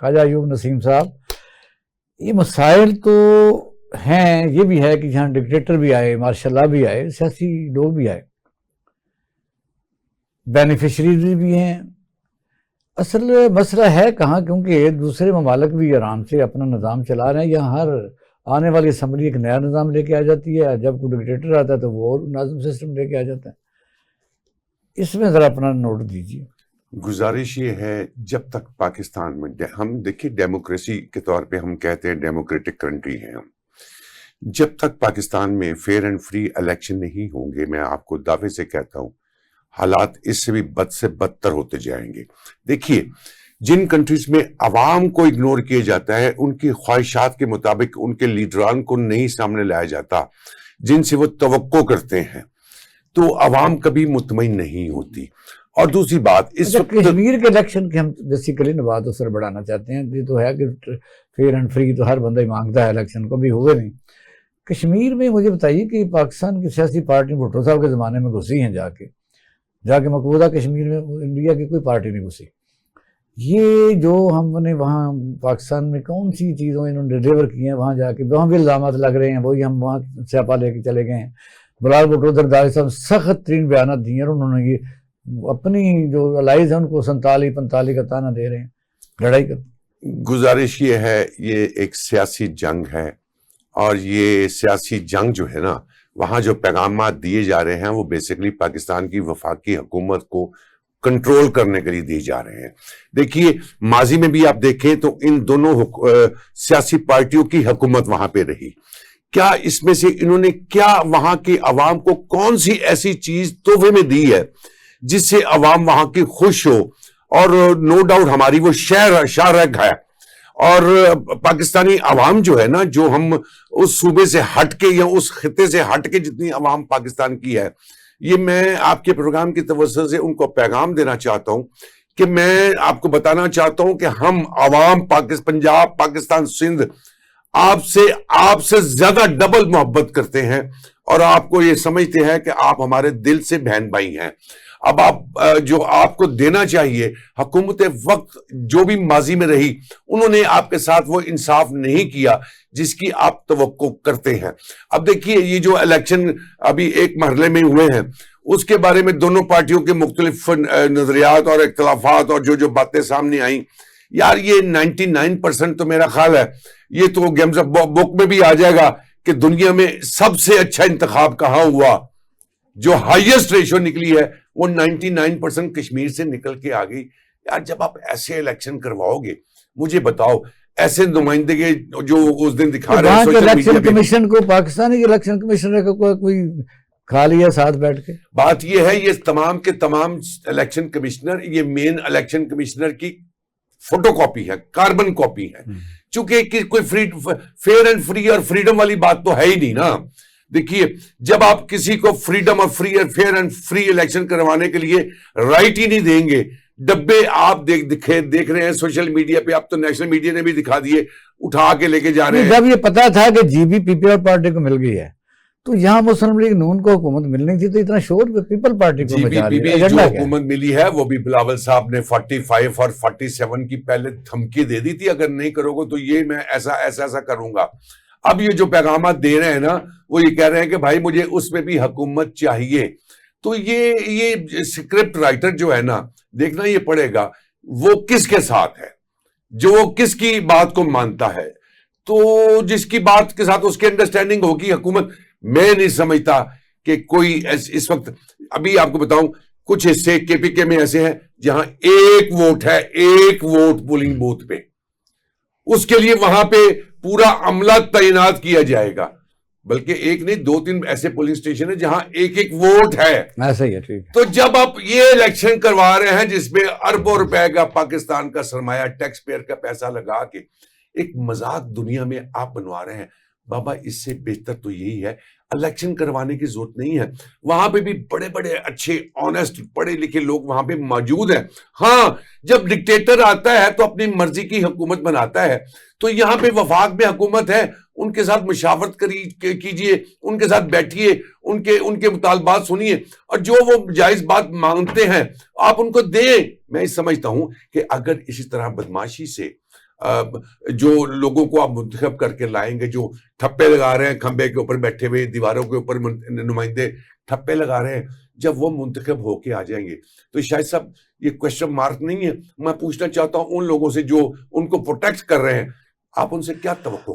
خواجہ ایوب نسیم صاحب، یہ مسائل تو ہیں، یہ بھی ہے کہ جہاں ڈکٹیٹر بھی آئے، مارشل لا بھی آئے، سیاسی لوگ بھی آئے، بینیفیشریز بھی ہیں. اصل مسئلہ ہے کہاں، کیونکہ دوسرے ممالک بھی آرام سے اپنا نظام چلا رہے ہیں. یہاں ہر آنے والی اسمبلی ایک نیا نظام لے کے آ جاتی ہے، جب کوئی ڈکٹیٹر آتا ہے تو وہ اور نظم سسٹم لے کے آ جاتا ہے. اس میں ذرا اپنا نوٹ دیجیے. گزارش یہ ہے، جب تک پاکستان میں ہم دیکھیں ڈیموکریسی کے طور پہ ہم کہتے ہیں ڈیموکریٹک کنٹری ہے ہم، جب تک پاکستان میں فیئر اینڈ فری الیکشن نہیں ہوں گے، میں آپ کو دعوے سے کہتا ہوں حالات اس سے بھی بد سے بدتر ہوتے جائیں گے. دیکھیے جن کنٹریز میں عوام کو اگنور کیا جاتا ہے، ان کی خواہشات کے مطابق ان کے لیڈران کو نہیں سامنے لایا جاتا جن سے وہ توقع کرتے ہیں، تو عوام کبھی مطمئن نہیں ہوتی. اور دوسری بات اس وقت کشمیر کے الیکشن کی ہم بیسیکلی بات اس پر بڑھانا چاہتے ہیں. یہ تو ہے کہ فیئر اینڈ فری تو ہر بندہ ہی مانگتا ہے، الیکشن کو بھی ہوئے نہیں. کشمیر میں مجھے بتائیے کہ پاکستان کی سیاسی پارٹی بھٹو صاحب کے زمانے میں گھسی ہیں، جا کے مقبوضہ کشمیر میں انڈیا کی کوئی پارٹی نہیں گھسی. یہ جو ہم نے وہاں پاکستان میں کون سی چیزوں انہوں نے ڈیلیور کی ہیں، وہاں جا کے وہاں بھی الزامات لگ رہے ہیں، وہی ہم وہاں سیاپا لے کے چلے گئے ہیں. بلال بھٹو زرداری صاحب سخت ترین بیانات دیے، اور انہوں نے یہ اپنی جو الائز ہیں ان کو 47-45 کا تانا دے رہے ہیں لڑائی کا. گزارش یہ ہے، یہ ایک سیاسی جنگ ہے، اور یہ سیاسی جنگ جو ہے نا، وہاں جو پیغامات دیے جا رہے ہیں وہ بیسیکلی پاکستان کی وفاقی حکومت کو کنٹرول کرنے کے لیے دیے جا رہے ہیں. دیکھیے ماضی میں بھی آپ دیکھیں تو ان دونوں سیاسی پارٹیوں کی حکومت وہاں پہ رہی. کیا اس میں سے انہوں نے کیا وہاں کے عوام کو کون سی ایسی چیز تحفے میں دی ہے جس سے عوام وہاں کی خوش ہو؟ اور نو ڈاؤٹ ہماری وہ شاہ رگ ہے، اور پاکستانی عوام جو ہے نا، جو ہم اس صوبے سے ہٹ کے یا اس خطے سے ہٹ کے جتنی عوام پاکستان کی ہے، یہ میں آپ کے پروگرام کی توسط سے ان کو پیغام دینا چاہتا ہوں کہ میں آپ کو بتانا چاہتا ہوں کہ ہم عوام پنجاب، پاکستان، سندھ آپ سے زیادہ ڈبل محبت کرتے ہیں، اور آپ کو یہ سمجھتے ہیں کہ آپ ہمارے دل سے بہن بھائی ہیں. اب جو آپ کو دینا چاہیے، حکومت وقت جو بھی ماضی میں رہی، انہوں نے آپ کے ساتھ وہ انصاف نہیں کیا جس کی آپ توقع کرتے ہیں. اب دیکھیے یہ جو الیکشن ابھی ایک مرحلے میں ہوئے ہیں، اس کے بارے میں دونوں پارٹیوں کے مختلف نظریات اور اختلافات اور جو باتیں سامنے آئیں، یار یہ 99% تو میرا خیال ہے یہ تو گیمز آف بک میں بھی آ جائے گا کہ دنیا میں سب سے اچھا انتخاب کہاں ہوا. جو ہائیسٹ ریشو نکلی ہے وہ 99% کشمیر سے نکل کے آ گئی. یار جب آپ ایسے الیکشن کرواؤ گے، مجھے بتاؤ ایسے نمائندگی جو اس دن دکھا رہے ہیں الیکشن کمیشن کو، پاکستانی الیکشن کمیشن کا کوئی کھا لیا ساتھ بیٹھ کے. بات یہ ہے، یہ تمام کے تمام الیکشن کمشنر یہ مین الیکشن کمشنر کی فوٹو کاپی ہے، کاربن کاپی ہے. چونکہ کوئی فیئر اینڈ فری اور فریڈم والی بات تو ہے ہی نہیں نا. دیکھیے جب آپ کسی کو فریڈم اور فیئر اینڈ فری الیکشن کروانے کے لیے رائٹ ہی نہیں دیں گے، ڈبے آپ دیکھ رہے ہیں سوشل میڈیا پہ، اب تو نیشنل میڈیا نے بھی دکھا دیے، اٹھا کے لے کے جا رہے ہیں. جب یہ پتا تھا کہ جی بی پیپل پارٹی کو مل گئی ہے تو یہاں مسلم لیگ نون کو حکومت ملنی تھی، تو اتنا شور پیپل پارٹی کو مچا رہی ہے. جو حکومت ملی ہے وہ بھی بلاول صاحب نے 45 اور 47 کی پہلے دھمکی دے دی تھی، اگر نہیں کرو گے تو یہ میں ایسا کروں گا. اب یہ جو پیغامات دے رہے ہیں نا، وہ یہ کہہ رہے ہیں کہ بھائی مجھے اس میں بھی حکومت چاہیے. تو یہ سکرپٹ رائٹر جو ہے نا، دیکھنا یہ پڑے گا وہ کس کے ساتھ ہے، جو کس کی بات کو مانتا ہے. تو جس کی بات کے ساتھ اس کی انڈرسٹینڈنگ ہوگی حکومت. میں نہیں سمجھتا کہ کوئی اس وقت، ابھی آپ کو بتاؤں کچھ حصے کے پی کے میں ایسے ہیں جہاں ایک ووٹ ہے، ایک ووٹ پولنگ بوتھ پہ، اس کے لیے وہاں پہ پورا عملہ تعینات کیا جائے گا. بلکہ ایک نہیں 2-3 ایسے پولنگ سٹیشن ہیں جہاں ایک ووٹ ہے. ایسا ہی ہے، ٹھیک. تو جب آپ یہ الیکشن کروا رہے ہیں جس میں اربوں روپے کا پاکستان کا سرمایہ، ٹیکس پیئر کا پیسہ لگا کے ایک مذاق دنیا میں آپ بنوا رہے ہیں، بابا اس سے بہتر تو یہی ہے الیکشن کروانے کی ضرورت نہیں ہے. وہاں پہ بھی بڑے بڑے اچھے آنیسٹ پڑھے لکھے لوگ وہاں پہ موجود ہیں. ہاں جب ڈکٹیٹر آتا ہے تو اپنی مرضی کی حکومت بناتا ہے. تو یہاں پہ وفاق میں حکومت ہے، ان کے ساتھ مشاورت کیجئے، ان کے ساتھ بیٹھیے، ان کے مطالبات سنیے، اور جو وہ جائز بات مانگتے ہیں آپ ان کو دیں. میں سمجھتا ہوں کہ اگر اسی طرح بدماشی سے جو لوگوں کو آپ منتخب کر کے لائیں گے، جو ٹھپے لگا رہے ہیں کھمبے کے اوپر بیٹھے ہوئے، دیواروں کے اوپر نمائندے ٹھپے لگا رہے ہیں، جب وہ منتخب ہو کے آ جائیں گے تو شاہد صاحب یہ کوشچن مارک نہیں ہے. میں پوچھنا چاہتا ہوں ان لوگوں سے جو ان کو پروٹیکٹ کر رہے ہیں، آپ ان سے کیا توقع